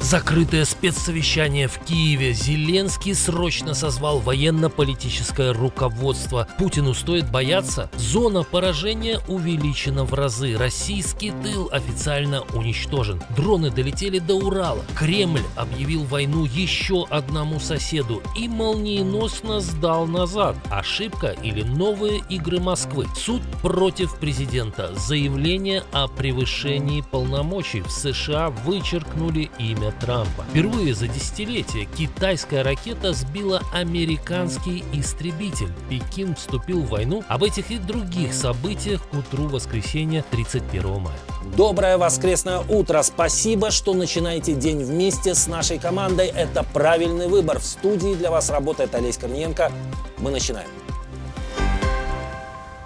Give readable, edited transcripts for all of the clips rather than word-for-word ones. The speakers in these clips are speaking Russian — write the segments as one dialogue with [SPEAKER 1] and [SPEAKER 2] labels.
[SPEAKER 1] Закрытое спецсовещание в Киеве. Зеленский срочно созвал военно-политическое руководство. Путину стоит бояться? Зона поражения увеличена в разы. Российский тыл официально уничтожен. Дроны долетели до Урала. Кремль объявил войну еще одному соседу и молниеносно сдал назад. Ошибка или новые игры Москвы? Суд против президента. Заявление о превышении полномочий. В США вычеркнули имя Трампа. Впервые за десятилетие китайская ракета сбила американский истребитель. Пекин вступил в войну. Об этих и других событиях к утру воскресенья 31 мая.
[SPEAKER 2] Доброе воскресное утро. Спасибо, что начинаете день вместе с нашей командой. Это правильный выбор. В студии для вас работает Олесь Корниенко. Мы начинаем.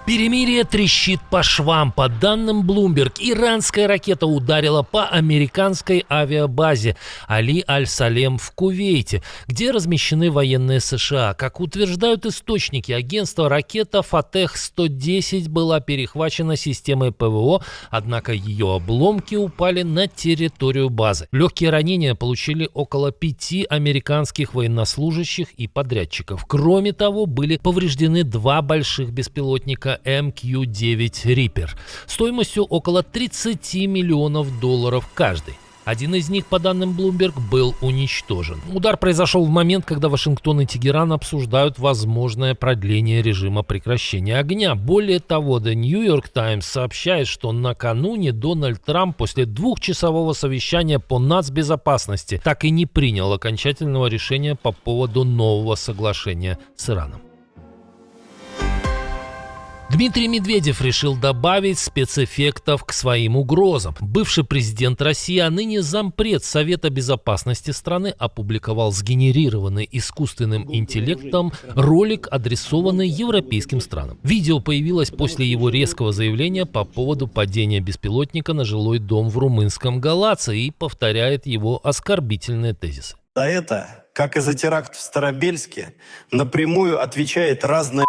[SPEAKER 1] Перемирие трещит по швам. По данным Bloomberg, иранская ракета ударила по американской авиабазе Али Аль-Салем в Кувейте, где размещены военные США. Как утверждают источники агентства, ракета Фатех-110 была перехвачена системой ПВО, однако ее обломки упали на территорию базы. Легкие ранения получили около 5 американских военнослужащих и подрядчиков. Кроме того, были повреждены 2 больших беспилотника MQ-9 Reaper стоимостью около $30 миллионов каждый. Один из них, по данным Bloomberg, был уничтожен. Удар произошел в момент, когда Вашингтон и Тегеран обсуждают возможное продление режима прекращения огня. Более того, The New York Times сообщает, что накануне Дональд Трамп после 2-часового совещания по нацбезопасности так и не принял окончательного решения по поводу нового соглашения с Ираном. Дмитрий Медведев решил добавить спецэффектов к своим угрозам. Бывший президент России, а ныне зампред Совета безопасности страны, опубликовал сгенерированный искусственным интеллектом ролик, адресованный европейским странам. Видео появилось после его резкого заявления по поводу падения беспилотника на жилой дом в румынском Галаце и повторяет его оскорбительные тезисы.
[SPEAKER 3] За это, как и за теракт в Старобельске, напрямую отвечает разная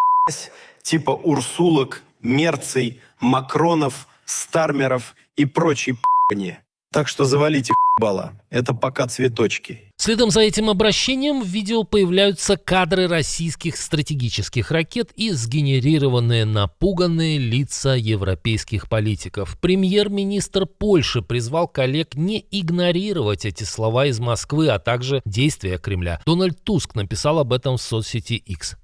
[SPEAKER 3] типа Урсулок, Мерций, Макронов, Стармеров и прочие п***ни. Так что завалите х**бала. Это пока цветочки.
[SPEAKER 1] Следом за этим обращением в видео появляются кадры российских стратегических ракет и сгенерированные напуганные лица европейских политиков. Премьер-министр Польши призвал коллег не игнорировать эти слова из Москвы, а также действия Кремля. Дональд Туск написал об этом в соцсети X.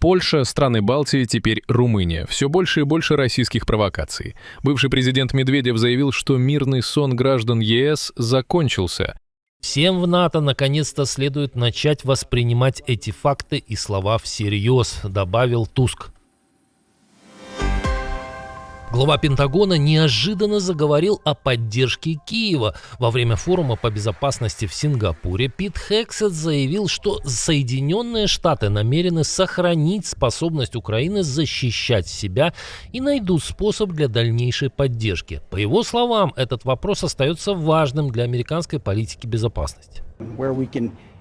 [SPEAKER 4] Польша, страны Балтии, теперь Румыния. Все больше и больше российских провокаций. Бывший президент Медведев заявил, что мирный сон граждан ЕС закончился.
[SPEAKER 1] Всем в НАТО наконец-то следует начать воспринимать эти факты и слова всерьез, добавил Туск. Глава Пентагона неожиданно заговорил о поддержке Киева. Во время форума по безопасности в Сингапуре Пит Хексет заявил, что Соединенные Штаты намерены сохранить способность Украины защищать себя и найдут способ для дальнейшей поддержки. По его словам, этот вопрос остается важным для американской политики безопасности.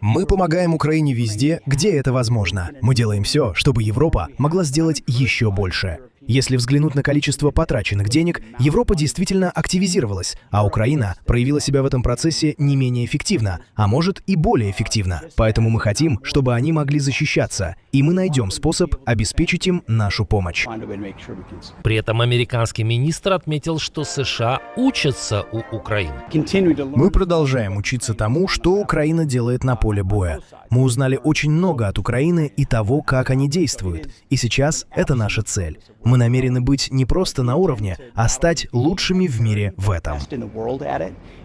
[SPEAKER 5] Мы помогаем Украине везде, где это возможно. Мы делаем все, чтобы Европа могла сделать еще больше. Если взглянуть на количество потраченных денег, Европа действительно активизировалась, а Украина проявила себя в этом процессе не менее эффективно, а может и более эффективно. Поэтому мы хотим, чтобы они могли защищаться, и мы найдем способ обеспечить им нашу помощь.
[SPEAKER 1] При этом американский министр отметил, что США учатся у Украины.
[SPEAKER 5] Мы продолжаем учиться тому, что Украина делает на поле боя. Мы узнали очень много от Украины и того, как они действуют. И сейчас это наша цель. Мы намерены быть не просто на уровне, а стать лучшими в мире в этом.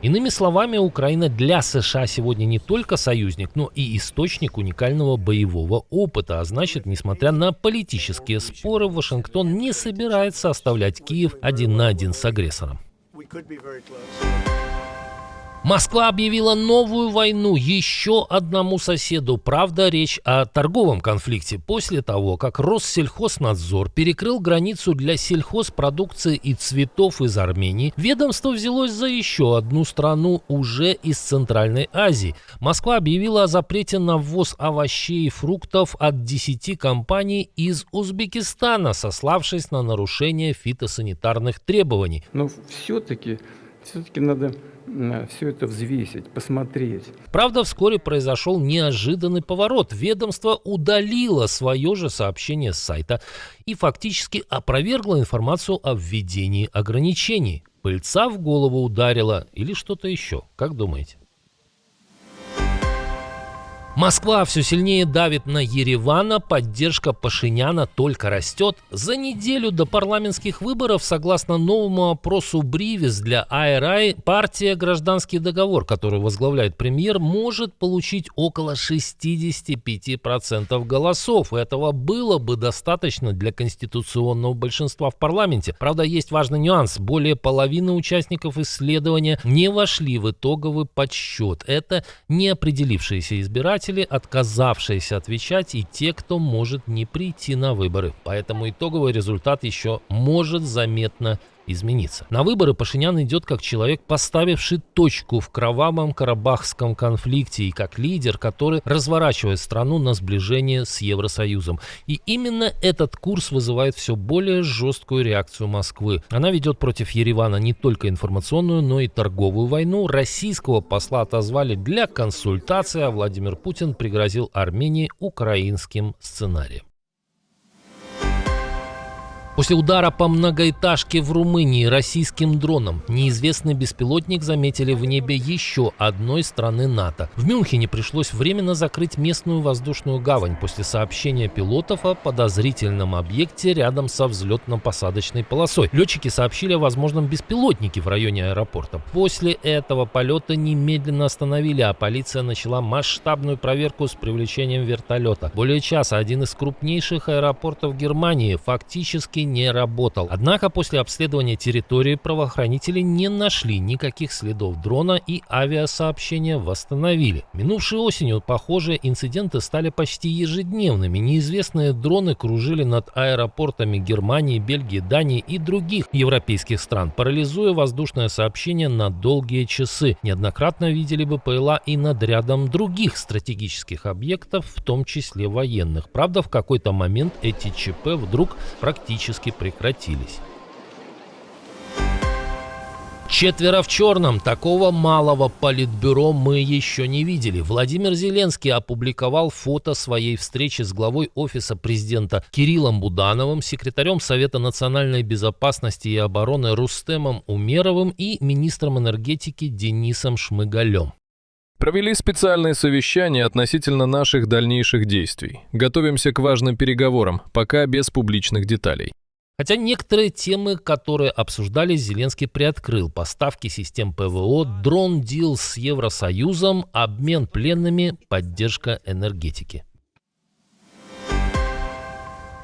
[SPEAKER 1] Иными словами, Украина для США сегодня не только союзник, но и источник уникального боевого опыта. А значит, несмотря на политические споры, Вашингтон не собирается оставлять Киев один на один с агрессором. Москва объявила новую войну еще одному соседу. Правда, речь о торговом конфликте. После того, как Россельхознадзор перекрыл границу для сельхозпродукции и цветов из Армении, ведомство взялось за еще одну страну уже из Центральной Азии. Москва объявила о запрете на ввоз овощей и фруктов от 10 компаний из Узбекистана, сославшись на нарушение фитосанитарных требований.
[SPEAKER 6] Но все-таки Все-таки надо все это взвесить, посмотреть.
[SPEAKER 1] Правда, вскоре произошел неожиданный поворот. Ведомство удалило свое же сообщение с сайта и фактически опровергло информацию о введении ограничений. Пыльца в голову ударила или что-то еще? Как думаете? Москва все сильнее давит на Ереван, поддержка Пашиняна только растет. За неделю до парламентских выборов, согласно новому опросу Бривис для IRI, партия «Гражданский договор», которую возглавляет премьер, может получить около 65% голосов. Этого было бы достаточно для конституционного большинства в парламенте. Правда, есть важный нюанс. Более половины участников исследования не вошли в итоговый подсчет. Это неопределившиеся избиратели, отказавшиеся отвечать, и те, кто может не прийти на выборы. Поэтому итоговый результат еще может заметно измениться. На выборы Пашинян идет как человек, поставивший точку в кровавом карабахском конфликте, и как лидер, который разворачивает страну на сближение с Евросоюзом. И именно этот курс вызывает все более жесткую реакцию Москвы. Она ведет против Еревана не только информационную, но и торговую войну. Российского посла отозвали для консультации, а Владимир Путин пригрозил Армении украинским сценарием. После удара по многоэтажке в Румынии российским дроном неизвестный беспилотник заметили в небе еще одной страны НАТО. В Мюнхене пришлось временно закрыть местную воздушную гавань после сообщения пилотов о подозрительном объекте рядом со взлетно-посадочной полосой. Летчики сообщили о возможном беспилотнике в районе аэропорта. После этого полета немедленно остановили, а полиция начала масштабную проверку с привлечением вертолета. Более часа один из крупнейших аэропортов Германии фактически не работал. Однако после обследования территории правоохранители не нашли никаких следов дрона и авиасообщение восстановили. Минувшей осенью похожие инциденты стали почти ежедневными. Неизвестные дроны кружили над аэропортами Германии, Бельгии, Дании и других европейских стран, парализуя воздушное сообщение на долгие часы. Неоднократно видели БПЛА и над рядом других стратегических объектов, в том числе военных. Правда, в какой-то момент эти ЧП вдруг практически прекратились. Четверо в черном. Такого малого политбюро мы еще не видели. Владимир Зеленский опубликовал фото своей встречи с главой Офиса президента Кириллом Будановым, секретарем Совета национальной безопасности и обороны Рустемом Умеровым и министром энергетики Денисом Шмыгалем.
[SPEAKER 4] Провели специальное совещание относительно наших дальнейших действий. Готовимся к важным переговорам, пока без публичных деталей.
[SPEAKER 1] Хотя некоторые темы, которые обсуждались, Зеленский приоткрыл: поставки систем ПВО, дрон-дил с Евросоюзом, обмен пленными, поддержка энергетики.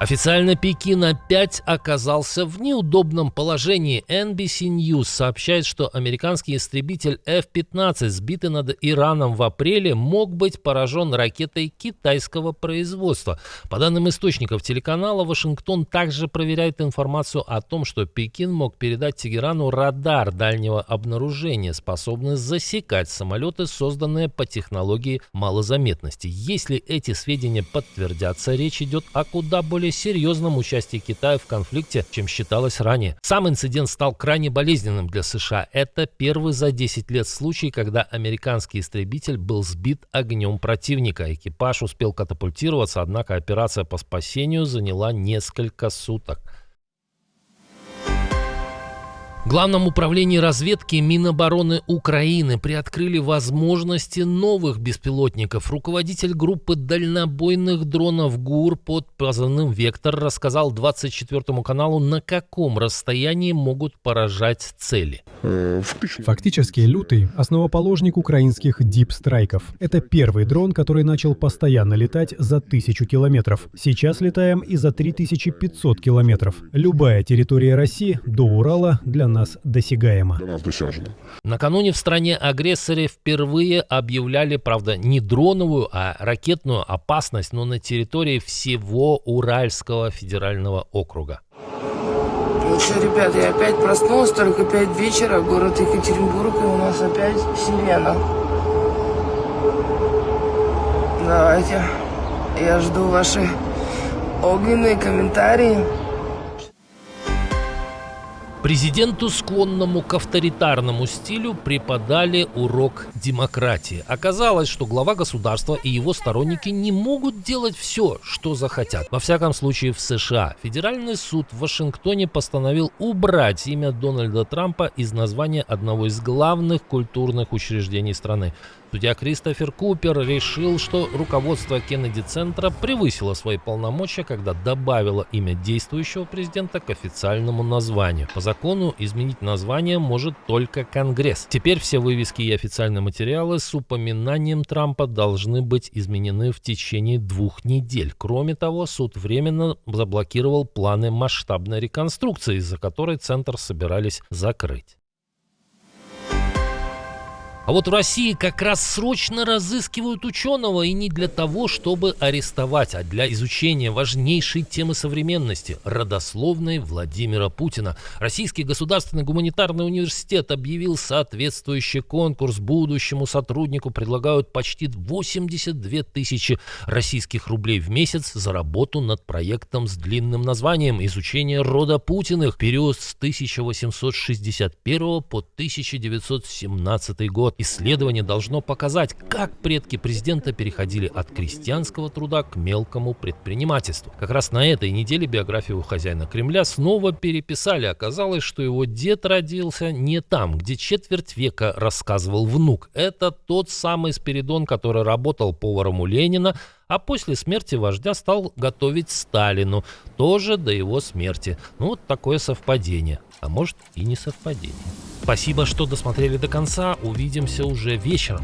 [SPEAKER 1] Официально Пекин опять оказался в неудобном положении. NBC News сообщает, что американский истребитель F-15, сбитый над Ираном в апреле, мог быть поражен ракетой китайского производства. По данным источников телеканала, Вашингтон также проверяет информацию о том, что Пекин мог передать Тегерану радар дальнего обнаружения, способный засекать самолеты, созданные по технологии малозаметности. Если эти сведения подтвердятся, речь идет о куда более серьезном участии Китая в конфликте, чем считалось ранее. Сам инцидент стал крайне болезненным для США. Это первый за 10 лет случай, когда американский истребитель был сбит огнем противника. Экипаж успел катапультироваться, однако операция по спасению заняла несколько суток. В Главном управлении разведки Минобороны Украины приоткрыли возможности новых беспилотников. Руководитель группы дальнобойных дронов ГУР под позывным «Вектор» рассказал 24 каналу, на каком расстоянии могут поражать цели.
[SPEAKER 7] Фактически «Лютый» — основоположник украинских дипстрайков. Это первый дрон, который начал постоянно летать за 1000 километров. Сейчас летаем и за 3500 километров. Любая территория России до Урала для нас досягаема.
[SPEAKER 1] Накануне в стране-агрессоре впервые объявляли, правда, не дроновую, а ракетную опасность, но на территории всего Уральского федерального округа.
[SPEAKER 8] Ну что, ребят, я опять проснулся, только 5 вечера, город Екатеринбург, и у нас опять сирена. Давайте, я жду ваши огненные комментарии.
[SPEAKER 1] Президенту, склонному к авторитарному стилю, преподали урок демократии. Оказалось, что глава государства и его сторонники не могут делать все, что захотят. Во всяком случае, в США. Федеральный суд в Вашингтоне постановил убрать имя Дональда Трампа из названия одного из главных культурных учреждений страны. Судья Кристофер Купер решил, что руководство Кеннеди-центра превысило свои полномочия, когда добавило имя действующего президента к официальному названию. По закону изменить название может только Конгресс. Теперь все вывески и официальные материалы с упоминанием Трампа должны быть изменены в течение 2 недель. Кроме того, суд временно заблокировал планы масштабной реконструкции, из-за которой центр собирались закрыть. А вот в России как раз срочно разыскивают ученого, и не для того, чтобы арестовать, а для изучения важнейшей темы современности – родословной Владимира Путина. Российский государственный гуманитарный университет объявил соответствующий конкурс. Будущему сотруднику предлагают почти 82 тысячи российских рублей в месяц за работу над проектом с длинным названием «Изучение рода Путиных. Период с 1861 по 1917 год». Исследование должно показать, как предки президента переходили от крестьянского труда к мелкому предпринимательству. Как раз на этой неделе биографию хозяина Кремля снова переписали. Оказалось, что его дед родился не там, где четверть века рассказывал внук. Это тот самый Спиридон, который работал поваром у Ленина, а после смерти вождя стал готовить Сталину, тоже до его смерти. Ну вот такое совпадение, а может и не совпадение. Спасибо, что досмотрели до конца. Увидимся уже вечером.